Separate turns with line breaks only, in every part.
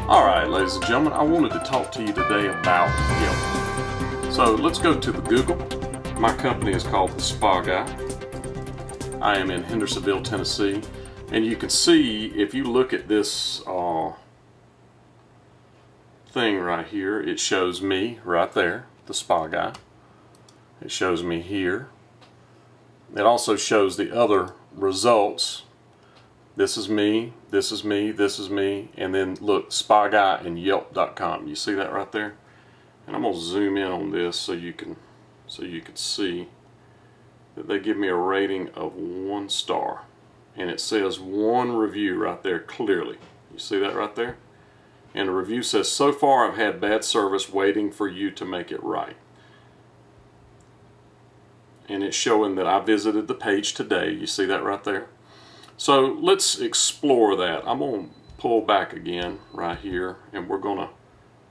Alright, ladies and gentlemen, I wanted to talk to you today about Yelp. So let's go to the Google. My company is called The Spa Guy. I am in Hendersonville, Tennessee. And you can see, if you look at this thing right here, it shows me right there, The Spa Guy. It shows me here. It also shows the other results. This is me, this is me, this is me, and then look, Spa Guy and Yelp.com. You see that right there? And I'm gonna zoom in on this so you can see that they give me a rating of 1 star, and it says 1 review right there clearly. You see that right there? And the review says, "So far I've had bad service, waiting for you to make it right." And it's showing that I visited the page today. You see that right there? So let's explore that. I'm going to pull back again right here, and we're going to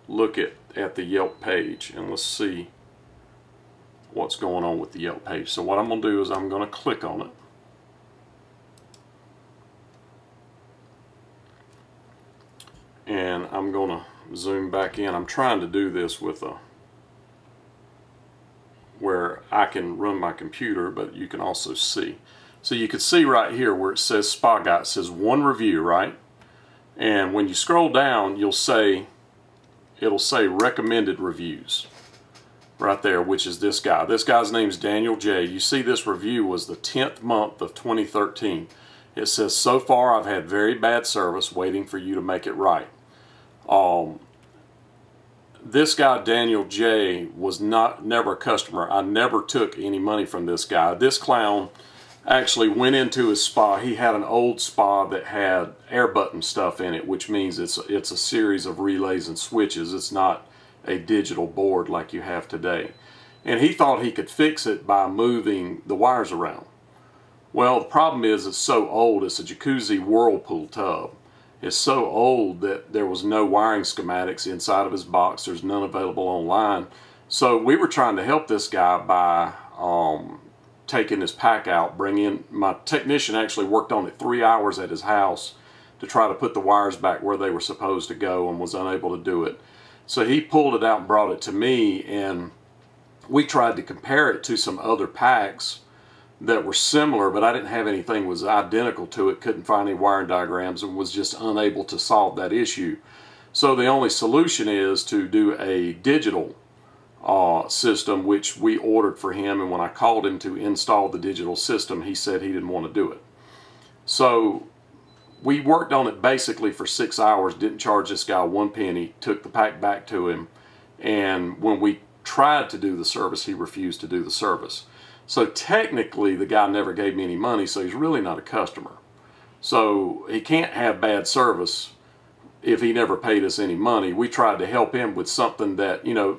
look at the Yelp page, and let's see what's going on with the Yelp page. So what I'm going to do is I'm going to click on it. And I'm going to zoom back in. I'm trying to do this with where I can run my computer, but you can also see. So you can see right here where it says Spa Guy, it says 1 review, right? And when you scroll down, it'll say recommended reviews right there, which is this guy. This guy's name is Daniel J. You see this review was the 10th month of 2013. It says, "So far I've had very bad service, waiting for you to make it right." This guy Daniel J was never a customer. I never took any money from this guy. This clown actually went into his spa. He had an old spa that had air button stuff in it, which means it's a series of relays and switches. It's not a digital board like you have today. And he thought he could fix it by moving the wires around. Well, the problem is it's so old. It's a jacuzzi whirlpool tub. It's so old that there was no wiring schematics inside of his box. There's none available online. So we were trying to help this guy by taking his pack out, my technician actually worked on it 3 hours at his house to try to put the wires back where they were supposed to go, and was unable to do it. So he pulled it out and brought it to me, and we tried to compare it to some other packs that were similar, but I didn't have anything that was identical to it, couldn't find any wiring diagrams, and was just unable to solve that issue. So the only solution is to do a digital system, which we ordered for him, and when I called him to install the digital system, he said he didn't want to do it. So we worked on it basically for 6 hours, didn't charge this guy 1 penny, took the pack back to him, and when we tried to do the service, he refused to do the service. So technically the guy never gave me any money, so he's really not a customer. So he can't have bad service if he never paid us any money. We tried to help him with something that, you know,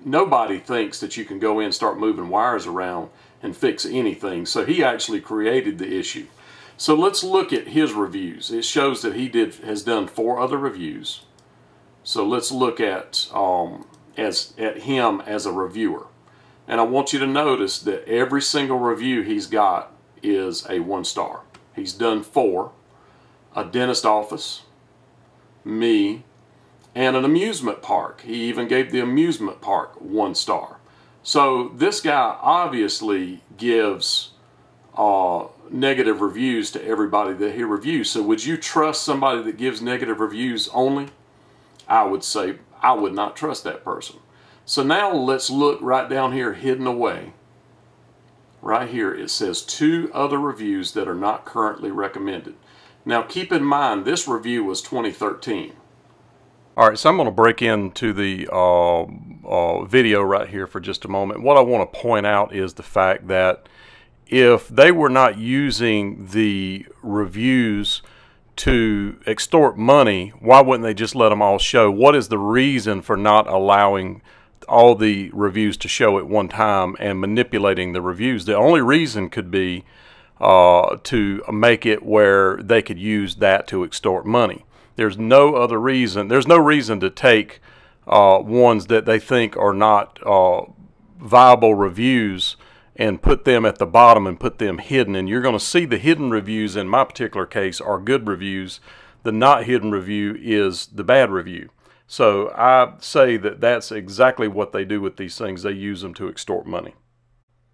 nobody thinks that you can go in and start moving wires around and fix anything. So he actually created the issue. So let's look at his reviews. It shows that he has done 4 other reviews. So let's look at him as a reviewer. And I want you to notice that every single review he's got is a 1 star. He's done 4: a dentist office, me, and an amusement park. He even gave the amusement park 1 star. So this guy obviously gives negative reviews to everybody that he reviews. So would you trust somebody that gives negative reviews only? I would say I would not trust that person. So now let's look right down here, hidden away. Right here it says 2 other reviews that are not currently recommended. Now keep in mind this review was 2013. Alright, so I'm going to break into the video right here for just a moment. What I want to point out is the fact that if they were not using the reviews to extort money, why wouldn't they just let them all show? What is the reason for not allowing all the reviews to show at one time and manipulating the reviews? The only reason could be to make it where they could use that to extort money. There's no other reason. There's no reason to take ones that they think are not viable reviews and put them at the bottom and put them hidden. And you're going to see the hidden reviews in my particular case are good reviews The not hidden review is the bad review. So I say that that's exactly what they do with these things. They use them to extort money.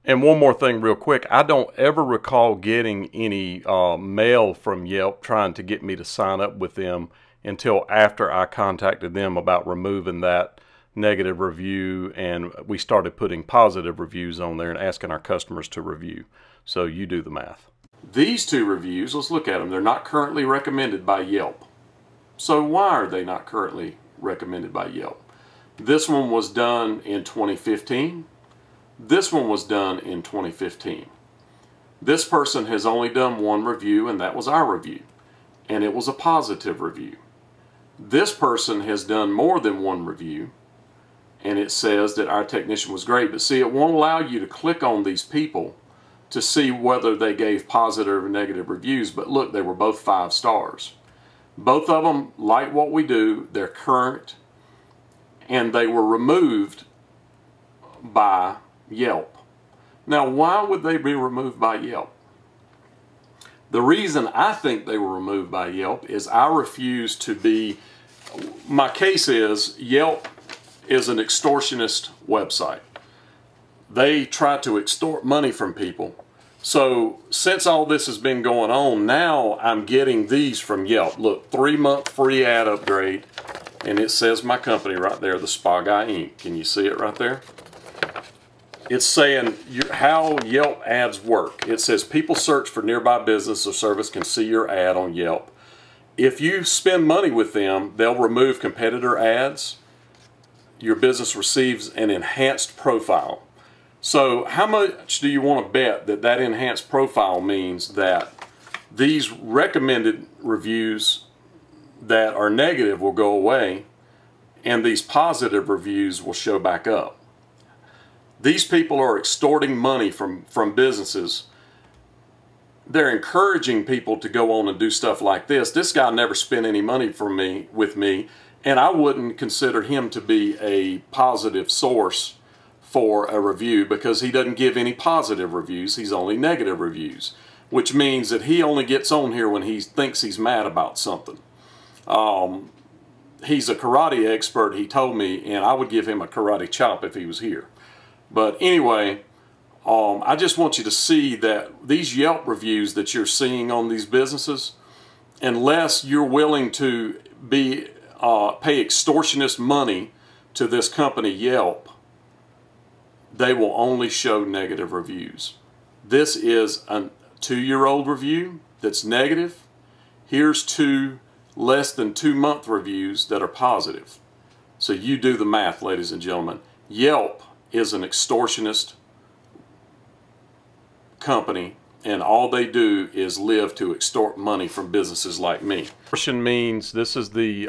And one more thing real quick, I don't ever recall getting any mail from Yelp trying to get me to sign up with them until after I contacted them about removing that negative review, and we started putting positive reviews on there and asking our customers to review. So you do the math. These two reviews, let's look at them. They're not currently recommended by Yelp. So why are they not currently recommended by Yelp? This one was done in 2015. This one was done in 2015. This person has only done one review, and that was our review, and it was a positive review. This person has done more than one review, and it says that our technician was great. But see, it won't allow you to click on these people to see whether they gave positive or negative reviews. But look, they were both 5 stars. Both of them like what we do. They're current, and they were removed by Yelp. Now, why would they be removed by Yelp? The reason I think they were removed by Yelp is I refuse to be, my case is Yelp is an extortionist website. They try to extort money from people. So since all this has been going on, now I'm getting these from Yelp. Look, 3-month free ad upgrade, and it says my company right there, the Spa Guy Inc. Can you see it right there? It's saying how Yelp ads work. It says people search for nearby business or service can see your ad on Yelp. If you spend money with them, they'll remove competitor ads. Your business receives an enhanced profile. So how much do you want to bet that that enhanced profile means that these recommended reviews that are negative will go away and these positive reviews will show back up? These people are extorting money from businesses. They're encouraging people to go on and do stuff like this. This guy never spent any money with me, and I wouldn't consider him to be a positive source for a review because he doesn't give any positive reviews. He's only negative reviews, which means that he only gets on here when he thinks he's mad about something. He's a karate expert, he told me, and I would give him a karate chop if he was here. But anyway, I just want you to see that these Yelp reviews that you're seeing on these businesses, unless you're willing to pay extortionist money to this company Yelp, they will only show negative reviews. This is a 2-year-old review that's negative. Here's 2 less than 2-month reviews that are positive. So you do the math, ladies and gentlemen. Yelp is an extortionist company, and all they do is live to extort money from businesses like me. Extortion means, this is the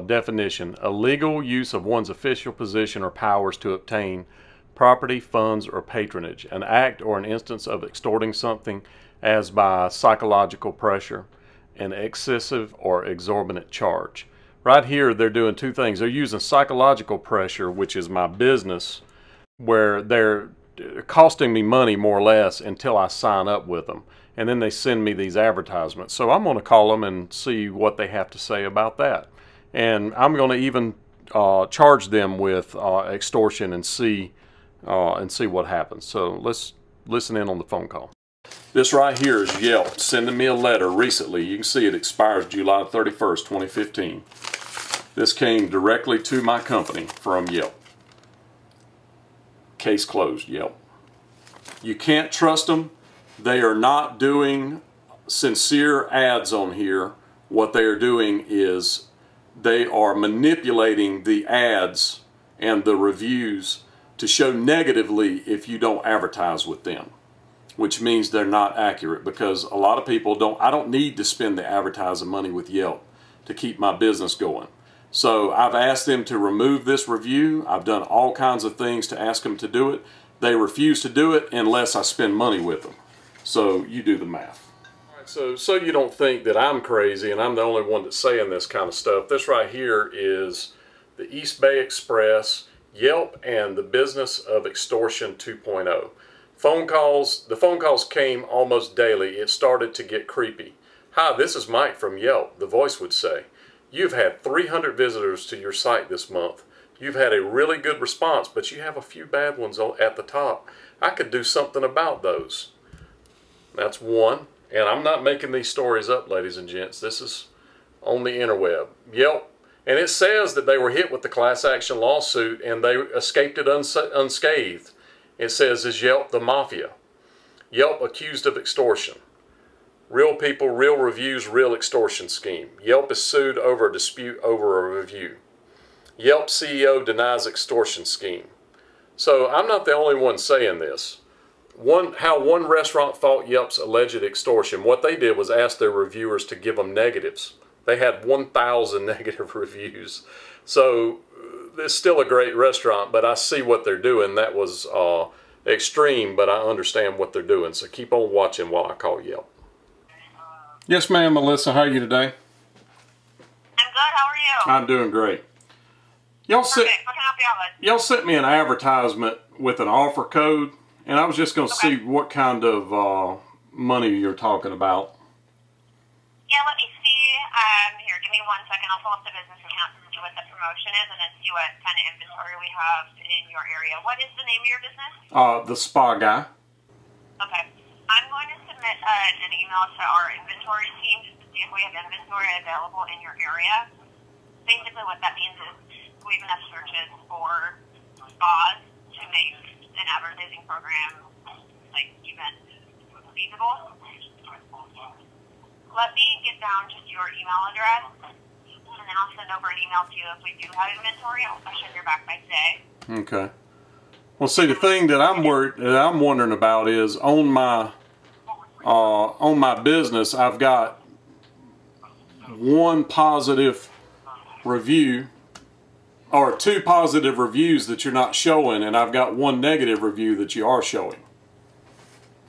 definition, illegal use of one's official position or powers to obtain property, funds, or patronage, an act or an instance of extorting something as by psychological pressure, an excessive or exorbitant charge. Right here, they're doing 2 things. They're using psychological pressure, which is my business, where they're costing me money more or less until I sign up with them. And then they send me these advertisements. So I'm going to call them and see what they have to say about that. And I'm going to even charge them with extortion and see what happens. So let's listen in on the phone call. This right here is Yelp sending me a letter recently. You can see it expires July 31st, 2015. This came directly to my company from Yelp. Case closed, Yelp. You can't trust them. They are not doing sincere ads on here. What they are doing is they are manipulating the ads and the reviews to show negatively if you don't advertise with them, which means they're not accurate, because a lot of people I don't need to spend the advertising money with Yelp to keep my business going. So I've asked them to remove this review. I've done all kinds of things to ask them to do it. They refuse to do it unless I spend money with them. So you do the math. All right, so you don't think that I'm crazy and I'm the only one that's saying this kind of stuff. This right here is the East Bay Express, Yelp, and the Business of Extortion 2.0. The phone calls came almost daily. It started to get creepy. "Hi, this is Mike from Yelp," the voice would say. "You've had 300 visitors to your site this month. You've had a really good response, but you have a few bad ones at the top. I could do something about those." That's one. And I'm not making these stories up, ladies and gents. This is on the interweb. Yelp. And it says that they were hit with the class action lawsuit and they escaped it unscathed. It says, "Is Yelp the mafia? Yelp accused of extortion. Real people, real reviews, real extortion scheme. Yelp is sued over a dispute over a review. Yelp CEO denies extortion scheme." So I'm not the only one saying this. How one restaurant fought Yelp's alleged extortion. What they did was ask their reviewers to give them negatives. They had 1,000 negative reviews. So it's still a great restaurant, but I see what they're doing. That was extreme, but I understand what they're doing. So keep on watching while I call Yelp. Yes, ma'am, Melissa. How are you today?
I'm good. How are you?
I'm doing great. Y'all
What can I help you out with?
Y'all sent me an advertisement with an offer code, and I was just going to see what kind of money you're talking about.
Yeah, let me see. Here, give me 1 second. I'll pull up the business account to see what the promotion is and then see what kind of inventory we have in your area. What is the name of your business?
The Spa Guy.
Okay. I'm going to submit an email to our inventory team just to see if we have inventory available in your area. Basically what that means is we have enough searches for spas to make an advertising program like even feasible. Let me get down just your email address, and then I'll send over an email to you if we do have inventory. I should hear back by today.
Okay. Well, see, the thing that I'm wondering about is on my business, I've got one positive review, or 2 positive reviews that you're not showing, and I've got 1 negative review that you are showing.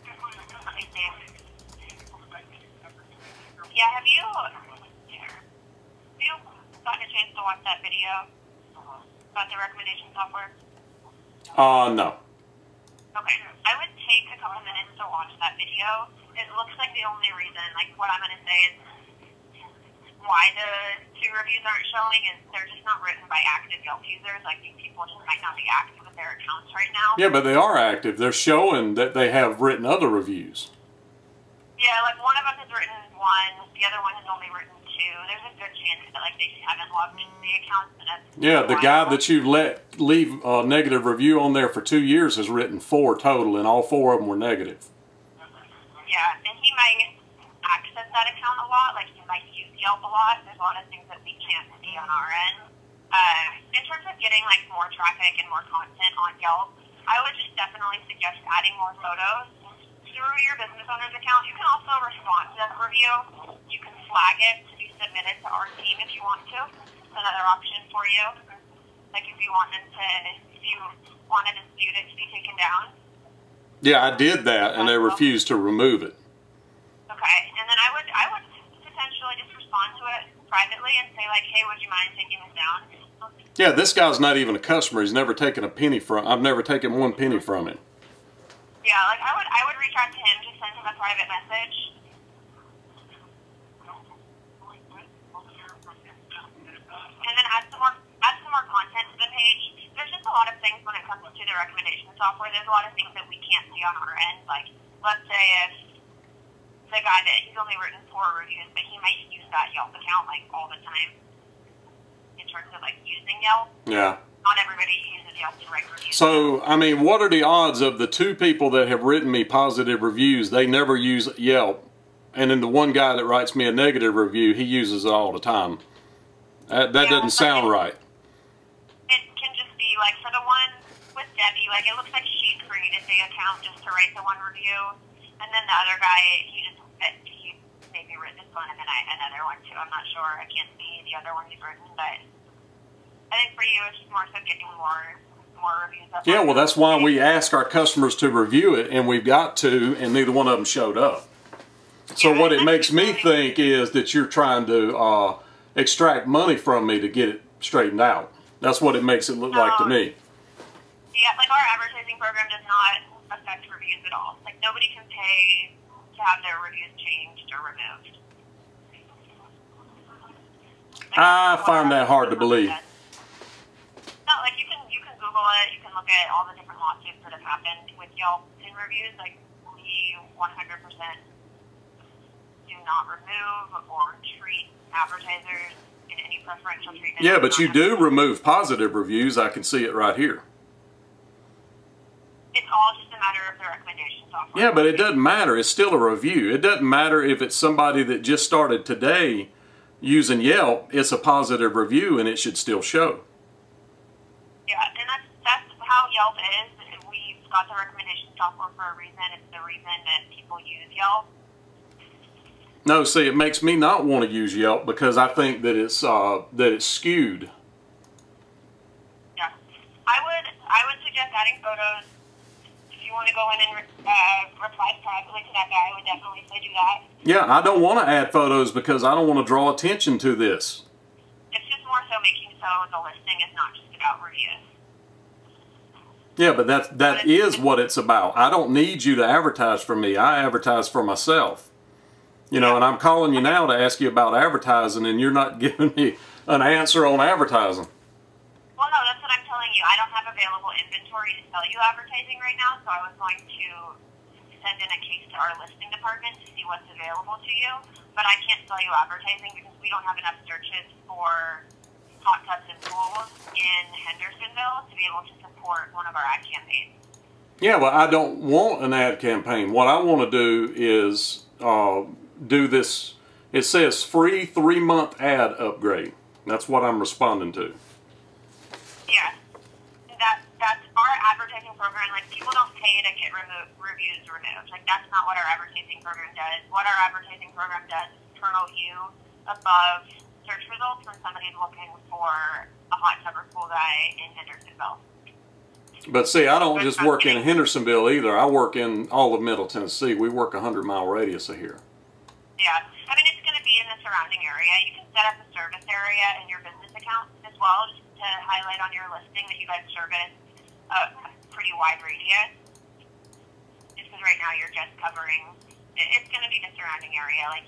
Let me see. Yeah, have you gotten a chance to watch that video about the recommendation software?
No.
Okay. I would take a couple minutes to watch that video. It looks like the only reason, like what I'm going to say is why the 2 reviews aren't showing is they're just not written by active Yelp users. Like these people just might not be active with their accounts right now.
Yeah, but they are active. They're showing that they have written other reviews.
Yeah, like one of them has written 1, the other one has only written 2. There's a good chance that like they haven't logged into the accounts.
Yeah, the guy that you let leave a negative review on there for 2 years has written 4 total, and all 4 of them were negative.
Yeah, and he might access that account a lot. Like he might use Yelp a lot. There's a lot of things that we can't see on our end. In terms of getting like more traffic and more content on Yelp, I would just definitely suggest adding more photos through your business owner's account. You can also respond to that review. You can flag it to be submitted to our team if you want to. It's another option for you. Like if you want a dispute it to be taken down.
Yeah, I did that, and they refused to remove it.
Okay, and then I would potentially just respond to it privately and say like, hey, would you mind taking this down?
Yeah, this guy's not even a customer. He's never taken a penny from. I've never taken 1 penny from him.
Yeah, like I would reach out to him, just send him a private message. And then add some more content to the page. There's just a lot of things when it comes to the recommendation software. There's a lot of things that we can't see on our end. Like, let's say if the guy that he's only written 4 reviews, but he might use that Yelp account like all the time in terms of like using Yelp.
Yeah.
Not everybody uses Yelp to write reviews.
So, I mean, what are the odds of the 2 people that have written me positive reviews, they never use Yelp, and then the 1 guy that writes me a negative review, he uses it all the time? That doesn't sound right.
It can just be like, for the one with Debbie, like it looks like she created the account just to write the 1 review, and then the other guy, he maybe written this one and then another one too. I'm not sure. I can't see the other one he's written, but I think for you it's just more so getting more reviews up.
Yeah, well, that's why we ask our customers to review it, and we've got to, and neither one of them showed up. So what it makes me think is that you're trying to extract money from me to get it straightened out. That's what it makes it look like to me.
Yeah, like our advertising program does not affect reviews at all. Like nobody can pay to have their reviews changed or removed.
I find that hard to believe.
No, like you can Google it. You can look at all the different lawsuits that have happened with Yelp in reviews. Like we 100% do not remove or treat advertisers in any preferential treatment.
Yeah, but you do remove positive reviews. I can see it right here.
It's all just a matter of the recommendation software.
Yeah, but it doesn't matter. It's still a review. It doesn't matter if it's somebody that just started today using Yelp. It's a positive review, and it should still show.
Yeah, and that's how Yelp is. We've got the recommendation software for a reason. It's the reason that people use Yelp.
No, see, it makes me not want to use Yelp because I think that it's skewed.
Yeah, I would suggest adding photos. If you want to go in and reply privately to that guy, I would definitely say do that.
Yeah, I don't want to add photos because I don't want to draw attention to this.
It's just more so making so the listing is not just about reviews.
Yeah, but that is what it's about. I don't need you to advertise for me. I advertise for myself. You know, and I'm calling you now to ask you about advertising, and you're not giving me an answer on advertising.
Well, no, that's what I'm telling you. I don't have available inventory to sell you advertising right now, so I was going to send in a case to our listing department to see what's available to you. But I can't sell you advertising because we don't have enough searches for hot tubs and pools in Hendersonville to be able to support one of our ad campaigns.
Yeah, well, I don't want an ad campaign. What I want to do is do this. It says free 3-month ad upgrade. That's what I'm responding to.
Yeah, that's our advertising program. Like, people don't pay to get reviews removed. Like, that's not what our advertising program does. What our advertising program does is promote you above search results when somebody's looking for a hot tub or pool guy in Hendersonville.
But see, I don't just work in Hendersonville either. I work in all of Middle Tennessee. We work a 100-mile radius of here.
Yeah, I mean, it's going to be in the surrounding area. You can set up a service area in your business account as well, just to highlight on your listing that you guys service a pretty wide radius. Just because right now you're just covering, it's going to be the surrounding area. Like,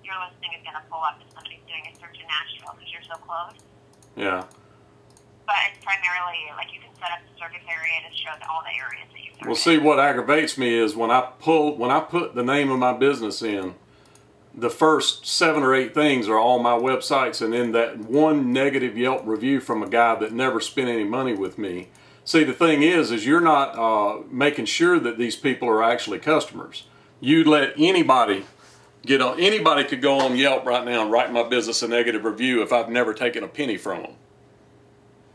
your listing is going to pull up if somebody's doing a search in Nashville because you're so close.
Yeah.
But it's primarily, like, you can set up the service area to show all the areas that you service.
Well, see, what aggravates me is when I put the name of my business in, the first 7 or 8 things are all my websites, and then that one negative Yelp review from a guy that never spent any money with me. See, the thing is you're not making sure that these people are actually customers. You let anybody anybody could go on Yelp right now and write my business a negative review if I've never taken a penny from them.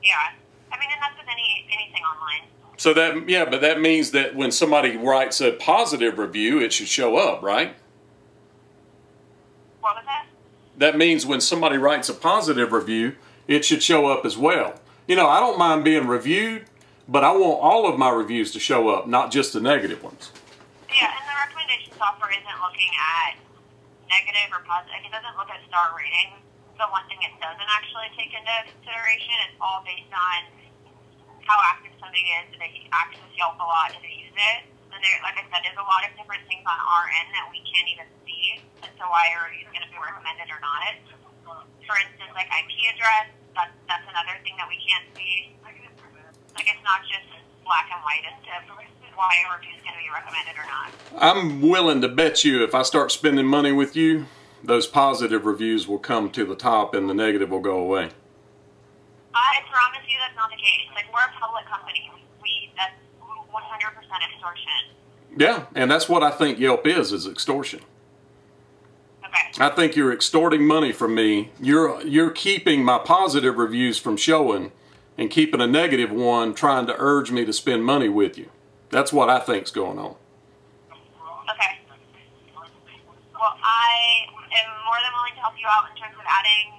Yeah, I mean, and that's with anything online.
So that, yeah, but that means that when somebody writes a positive review, it should show up, right?
What was that?
That means when somebody writes a positive review, it should show up as well. You know, I don't mind being reviewed, but I want all of my reviews to show up, not just the negative ones.
Yeah, and the recommendation software isn't looking at negative or positive. It doesn't look at star ratings. The one thing it doesn't actually take into consideration is all based on how active somebody is. Do they access Yelp a lot? Do they use it? And there, like I said, there's a lot of different things on our end that we can't even see as to why a review is going to be recommended or not. For instance, like IP address, that's another thing that we can't see. Like, it's not just black and white as to why a review is going to be recommended or not. I'm
willing to bet you if I start spending money with you, those positive reviews will come to the top and the negative will go away.
I promise you that's not the case. Like, we're a public company. That's 100% extortion.
Yeah, and that's what I think Yelp is extortion.
Okay.
I think you're extorting money from me. You're keeping my positive reviews from showing and keeping a negative one trying to urge me to spend money with you. That's what I think's going on.
Okay. Well, I am more than willing to help you out in terms of adding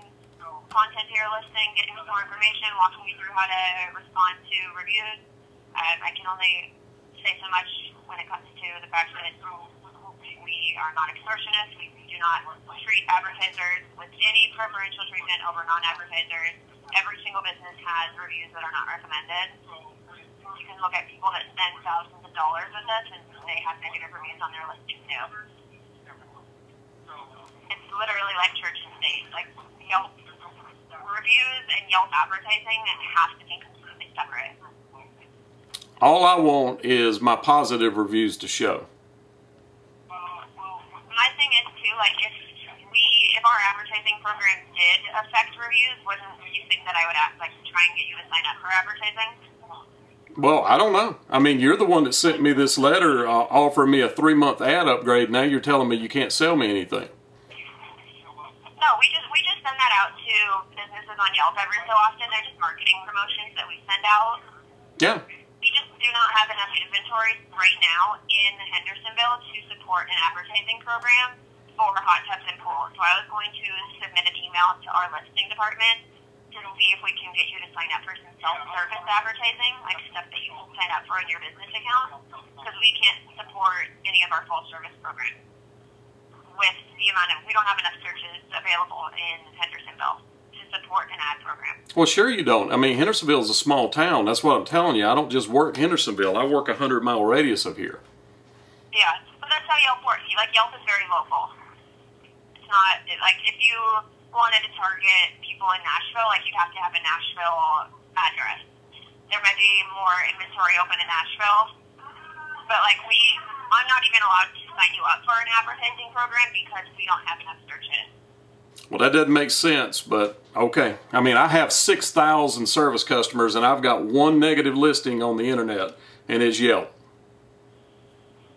content to your listing, getting some more information, walking you through how to respond to reviews. I can only say so much when it comes to the fact that we are not extortionists. We do not treat advertisers with any preferential treatment over non-advertisers. Every single business has reviews that are not recommended. You can look at people that spend thousands of dollars with us and they have negative reviews on their listing too. It's literally like church and state. Like, Yelp and Yelp advertising has to be completely separate.
All I want is my positive reviews to show.
My thing is too, like if our advertising program did affect reviews, wouldn't you think that I would try and get you to sign up for advertising?
Well, I don't know. I mean, you're the one that sent me this letter offering me a 3-month ad upgrade. Now you're telling me you can't sell me anything.
No, we just send that out to businesses on Yelp every so often. They're just marketing promotions that we send out.
Yeah.
We just do not have enough inventory right now in Hendersonville to support an advertising program for hot tubs and pools. So I was going to submit an email to our listing department to see if we can get you to sign up for some self-service advertising, like stuff that you can sign up for in your business account, because we can't support any of our full service programs with the amount of, we don't have enough searches available in Hendersonville to support an ad program.
Well, sure you don't. I mean, Hendersonville is a small town. That's what I'm telling you. I don't just work Hendersonville. I work a 100-mile radius of here.
Yeah, but that's how Yelp works. Like, Yelp is very local. It's not, like, if you wanted to target people in Nashville, like, you'd have to have a Nashville address. There might be more inventory open in Nashville, but, like, I'm not even allowed to sign you up for an advertising program because we don't have enough searches.
Well, that doesn't make sense, but okay. I mean, I have 6,000 service customers, and I've got one negative listing on the internet, and it's Yelp.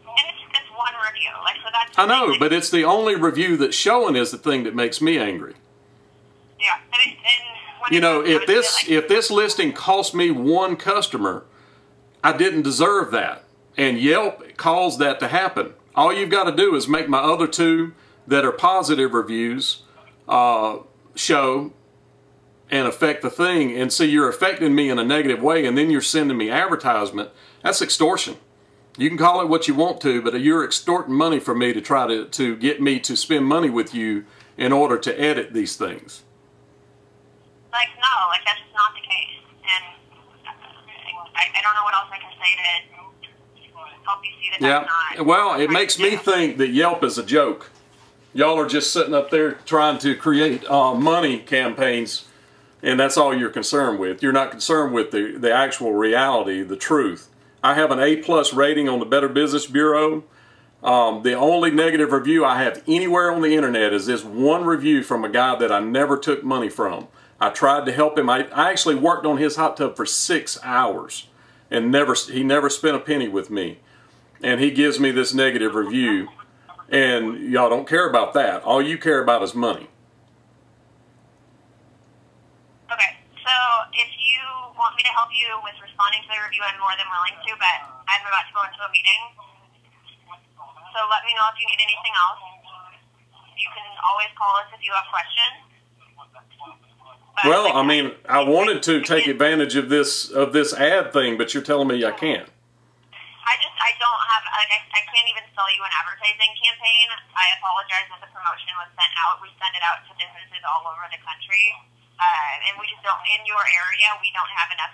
And it's one review. Like, so that's...
I know, but it's the only review that's showing is the thing that makes me angry.
Yeah, and when
you know, if this listing cost me one customer, I didn't deserve that. And Yelp caused that to happen. All you've got to do is make my other 2 that are positive reviews show and affect the thing, and see you're affecting me in a negative way, and then you're sending me advertisement. That's extortion. You can call it what you want to, but you're extorting money from me to try to get me to spend money with you in order to edit these things.
Like, no, like, that's not the case. And I don't know what else I can say to help you see that that's not...
Well, it makes me think that Yelp is a joke. Y'all are just sitting up there trying to create money campaigns, and that's all you're concerned with. You're not concerned with the actual reality, the truth. I have an A+ rating on the Better Business Bureau. The only negative review I have anywhere on the internet is this one review from a guy that I never took money from. I tried to help him. I actually worked on his hot tub for 6 hours, and he never spent a penny with me. And he gives me this negative review, and y'all don't care about that. All you care about is money.
Okay, so if you want me to help you with responding to the review, I'm more than willing to, but I'm about to go into a meeting. So let me know if you need anything else. You can always call us if you have questions. But
well, I mean, I wanted to take advantage of this ad thing, but you're telling me I can't.
I don't have, like, I can't even sell you an advertising campaign. I apologize that the promotion was sent out. We send it out to businesses all over the country. And we just don't, in your area, we don't have enough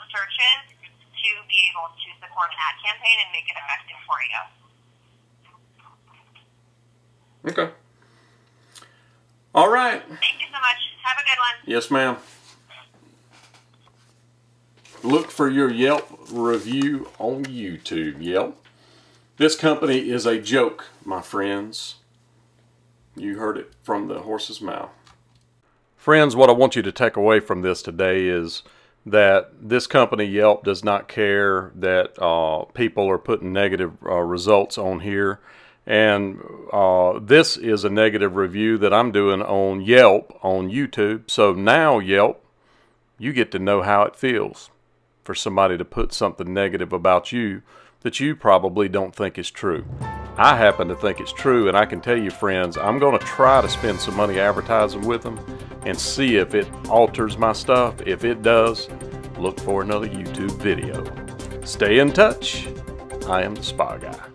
searches to be able to support an ad campaign and make it effective for you.
Okay. All right.
Thank you so much. Have a good one.
Yes, ma'am. Look for your Yelp review on YouTube, Yelp. This company is a joke, my friends. You heard it from the horse's mouth. Friends, what I want you to take away from this today is that this company, Yelp, does not care that people are putting negative results on here. And this is a negative review that I'm doing on Yelp on YouTube. So now, Yelp, you get to know how it feels for somebody to put something negative about you that you probably don't think is true. I happen to think it's true, and I can tell you, friends, I'm going to try to spend some money advertising with them and see if it alters my stuff. If it does, look for another YouTube video. Stay in touch. I am the Spa Guy.